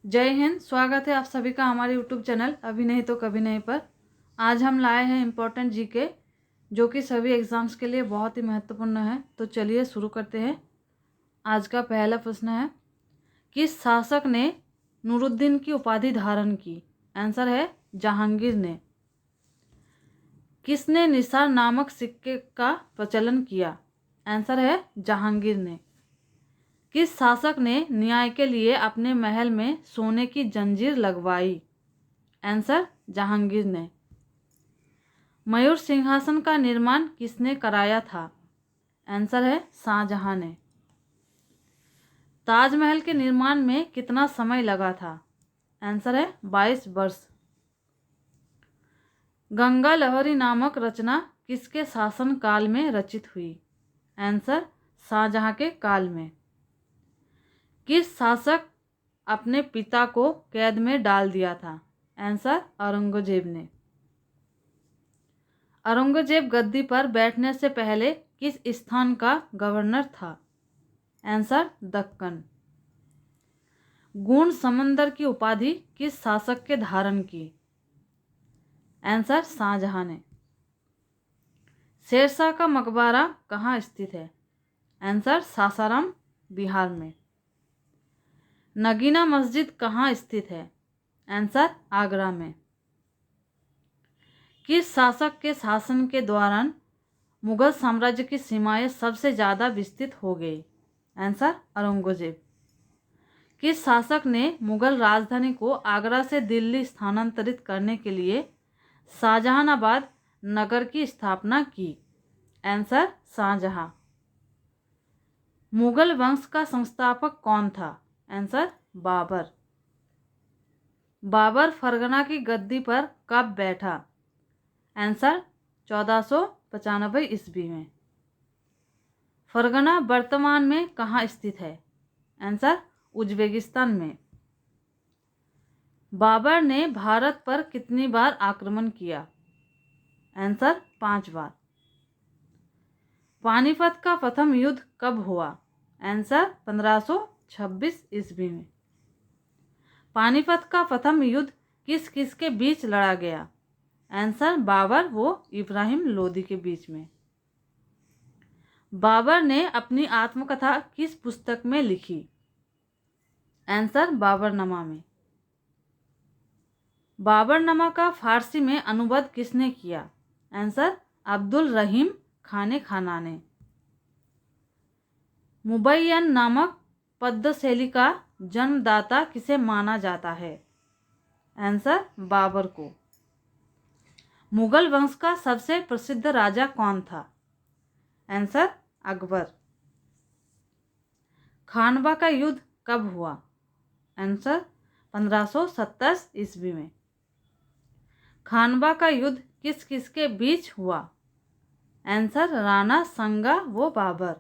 जय हिंद। स्वागत है आप सभी का हमारे यूट्यूब चैनल अभी नहीं तो कभी नहीं पर। आज हम लाए हैं इम्पोर्टेंट जीके जो कि सभी एग्ज़ाम्स के लिए बहुत ही महत्वपूर्ण है। तो चलिए शुरू करते हैं। आज का पहला प्रश्न है, किस शासक ने नूरुद्दीन की उपाधि धारण की? आंसर है जहांगीर ने। किसने निसार नामक सिक्के का प्रचलन किया? आंसर है जहांगीर ने। किस शासक ने न्याय के लिए अपने महल में सोने की जंजीर लगवाई? आंसर जहांगीर ने। मयूर सिंहासन का निर्माण किसने कराया था? आंसर है शाहजहां ने। ताजमहल के निर्माण में कितना समय लगा था? आंसर है 22 वर्ष। गंगा लहरी नामक रचना किसके शासन काल में रचित हुई? आंसर शाहजहां के काल में। किस शासक अपने पिता को कैद में डाल दिया था? आंसर औरंगजेब ने। औरंगजेब गद्दी पर बैठने से पहले किस स्थान का गवर्नर था? आंसर दक्कन। गूढ़ समंदर की उपाधि किस शासक के धारण की? आंसर शाहजहां ने। शेरशाह का मकबरा कहाँ स्थित है? आंसर सासाराम बिहार में। नगीना मस्जिद कहाँ स्थित है? आंसर आगरा में। किस शासक के शासन के दौरान मुगल साम्राज्य की सीमाएं सबसे ज़्यादा विस्तृत हो गई? आंसर औरंगजेब। किस शासक ने मुगल राजधानी को आगरा से दिल्ली स्थानांतरित करने के लिए शाहजहानाबाद नगर की स्थापना की? आंसर शाहजहां। मुगल वंश का संस्थापक कौन था? आंसर बाबर। बाबर फरगना की गद्दी पर कब बैठा? आंसर 1495 ईस्वी में। फरगना वर्तमान में कहाँ स्थित है? आंसर उज्बेकिस्तान में। बाबर ने भारत पर कितनी बार आक्रमण किया? आंसर 5 बार। पानीपत का प्रथम युद्ध कब हुआ? आंसर 1526 ईस्वी में। पानीपत का प्रथम युद्ध किस किस के बीच लड़ा गया? आंसर बाबर व इब्राहिम लोदी के बीच में। बाबर ने अपनी आत्मकथा किस पुस्तक में लिखी? आंसर बाबरनामा में। बाबरनामा का फारसी में अनुवाद किसने किया? आंसर अब्दुल रहीम खाने खाना ने। मुबय्यन नामक पद्य शैली का जन्मदाता किसे माना जाता है? आंसर बाबर को। मुगल वंश का सबसे प्रसिद्ध राजा कौन था? आंसर अकबर। खानवा का युद्ध कब हुआ? आंसर 1570 ईस्वी में। खानवा का युद्ध किस किस के बीच हुआ? आंसर राणा संगा व बाबर।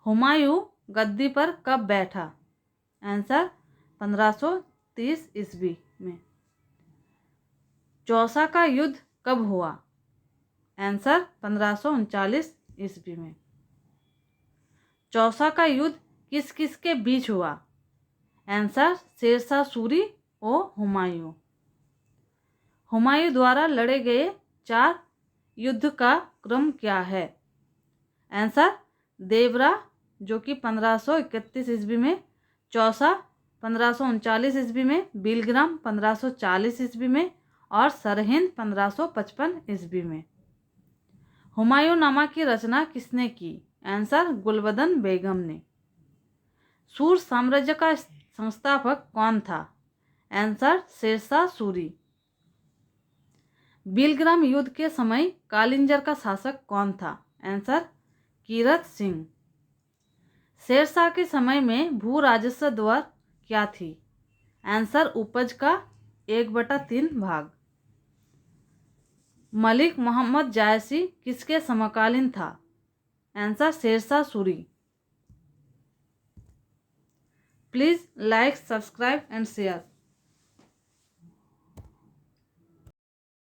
हुमायूं गद्दी पर कब बैठा? आंसर 1530 ईस्वी में। चौसा का युद्ध कब हुआ? आंसर 1539 ईस्वी में। चौसा का युद्ध किस किस के बीच हुआ? आंसर शेरशाह सूरी और हुमायूं। हुमायूं द्वारा लड़े गए 4 युद्ध का क्रम क्या है? आंसर देवरा जो कि 1531 ईस्वी में, चौसा 1539 ईस्वी में, बिलग्राम 1540 ईस्वी में और सरहिंद 1555 ईस्वी में। हुमायूंनामा की रचना किसने की? आंसर गुलबदन बेगम ने। सूर साम्राज्य का संस्थापक कौन था? आंसर शेरशाह सूरी। बिलग्राम युद्ध के समय कालिंजर का शासक कौन था? आंसर कीरत सिंह। शेरशाह के समय में भू राजस्व दर क्या थी? आंसर उपज का 1/3 भाग। मलिक मोहम्मद जायसी किसके समकालीन था? Answer Sher Shah Suri. Please like, subscribe and share.